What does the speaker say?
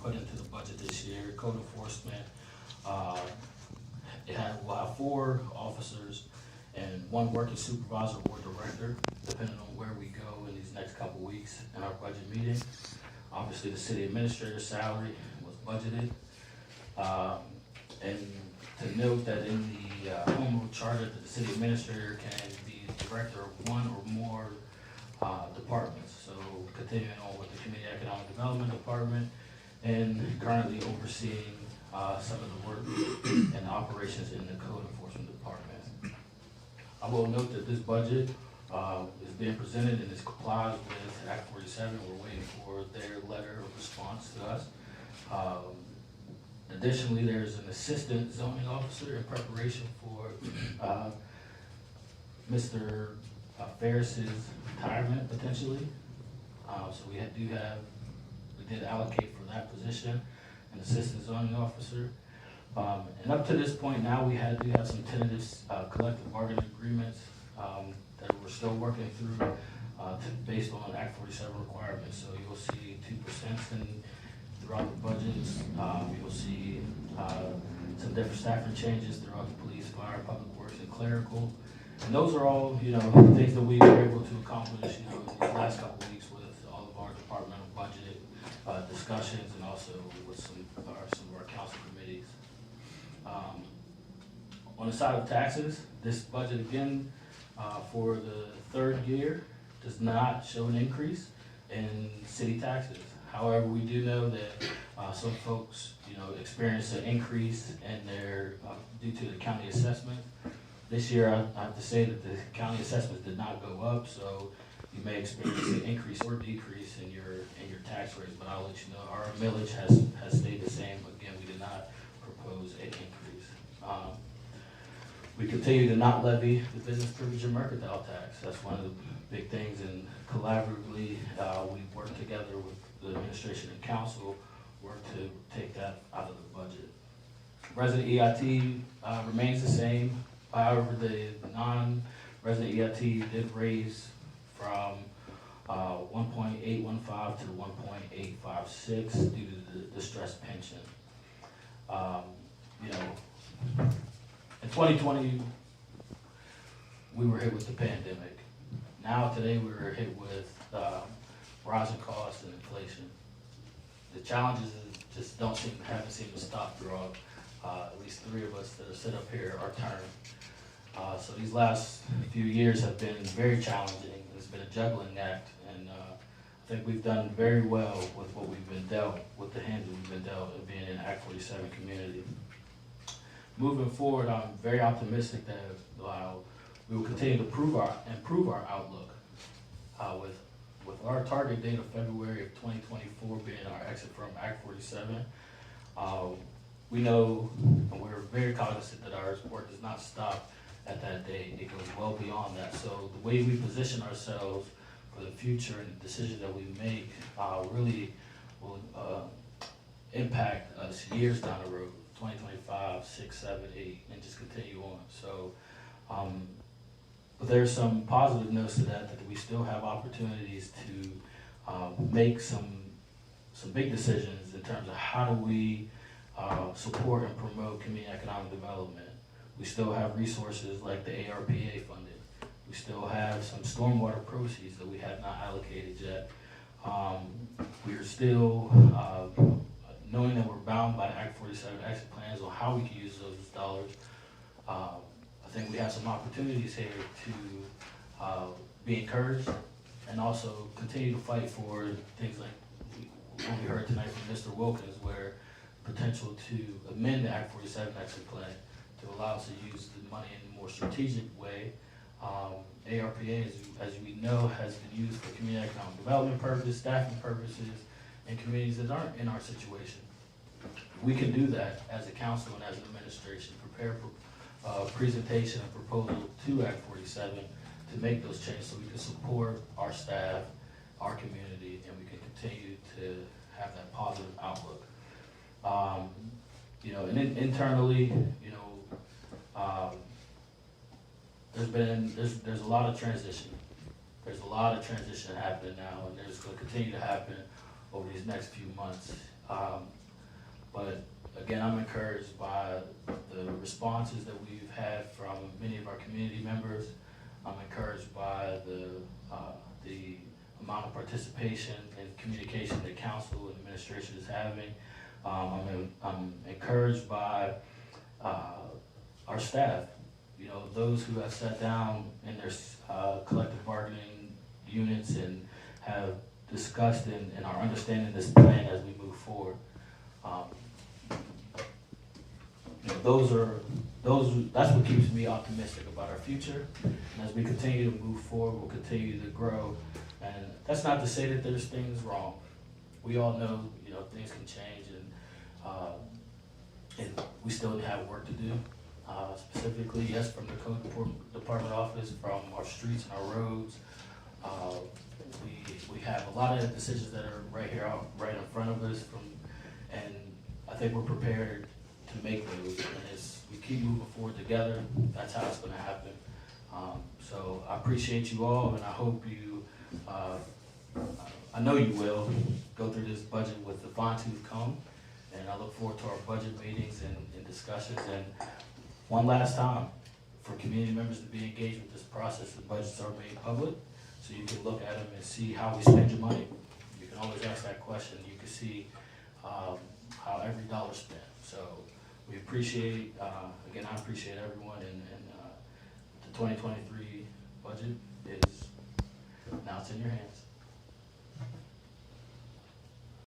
put into the budget this year. Code enforcement, will have 4 officers and 1 working supervisor or director, depending on where we go in these next couple weeks in our budget meeting. Obviously, the city administrator's salary was budgeted. And to note that in the home rule charter, that the city administrator can be director of 1 or more departments. So continuing on with the Community Economic Development Department and currently overseeing some of the work and operations in the Code Enforcement Department. I will note that this budget is being presented and is complies with Act 47. We're waiting for their letter of response to us. Additionally, there's an assistant zoning officer in preparation for Mr. Ferris's retirement potentially. So we did allocate for that position, an assistant zoning officer. And up to this point now, we do have some tentative collective bargaining agreements that we're still working through based on Act 47 requirements. So you'll see 2% throughout the budgets. You'll see some different staffing changes throughout the police, fire, public works, and clerical. And those are all, things that we were able to accomplish, in these last couple of weeks with all of our departmental budget discussions and also with some of our council committees. On the side of taxes, this budget again for the 3rd year does not show an increase in city taxes. However, we do know that some folks, experience an increase in their due to the county assessment. This year, I have to say that the county assessments did not go up, so you may experience an increase or decrease in your tax rates. But I'll let you know our millage has stayed the same. Again, we did not propose an increase. We continue to not levy the business privilege and mercantile tax. That's one of the big things, and collaboratively we work together with the administration and council work to take that out of the budget. Resident EIT remains the same. However, the non-resident EIT did raise from 1.815 to 1.856 due to the distressed pension. In 2020, we were hit with the pandemic. Now today we were hit with rising costs and inflation. The challenges just haven't seemed to stop throughout at least 3 of us that are set up here our term. So these last few years have been very challenging. It's been a juggling act, and I think we've done very well with what we've been dealt, with the hand that we've been dealt of being in an Act 47 community. Moving forward, I'm very optimistic that we will continue to improve our outlook with our target date of February of 2024 being our exit from Act 47. We know and we're very cognizant that our work does not stop at that date. It goes well beyond that. So the way we position ourselves for the future and the decisions that we make really will impact us years down the road, 2025, 6, 7, 8, and just continue on. So but there's some positive notes to that we still have opportunities to make some big decisions in terms of how do we support and promote community economic development. We still have resources like the ARPA funding. We still have some stormwater proceeds that we have not allocated yet. We are still knowing that we're bound by Act 47 exit plans on how we can use those dollars. I think we have some opportunities here to be encouraged and also continue to fight for things like what we heard tonight from Mr. Wilkins, where potential to amend the Act 47 exit plan to allow us to use the money in a more strategic way. ARPA, as we know, has been used for community economic development purposes, staffing purposes, and communities that aren't in our situation. We can do that as a council and as an administration, prepare presentation and proposal to Act 47 to make those changes so we can support our staff, our community, and we can continue to have that positive outlook. And internally, there's a lot of transition. There's a lot of transition happening now, and there's going to continue to happen over these next few months. But again, I'm encouraged by the responses that we've had from many of our community members. I'm encouraged by the amount of participation and communication that council and administration is having. I'm encouraged by our staff. You know, those who have sat down in their collective bargaining units and have discussed and are understanding this plan as we move forward. You know, that's what keeps me optimistic about our future. And as we continue to move forward, we'll continue to grow. And that's not to say that there's things wrong. We all know, you know, things can change, and we still have work to do. Specifically, yes, from the code department office, from our streets and our roads. We have a lot of decisions that are right here, right in front of us, and I think we're prepared to make those. And as we keep moving forward together, that's how it's going to happen. So I appreciate you all, and I hope you, I know you will, go through this budget with the fine-tooth comb, and I look forward to our budget meetings and discussions. And one last time, for community members to be engaged with this process, the budgets are made public, so you can look at them and see how we spend your money. You can always ask that question. You can see how every dollar is spent. So we appreciate, again, I appreciate everyone, and the 2023 budget is, now it's in your hands.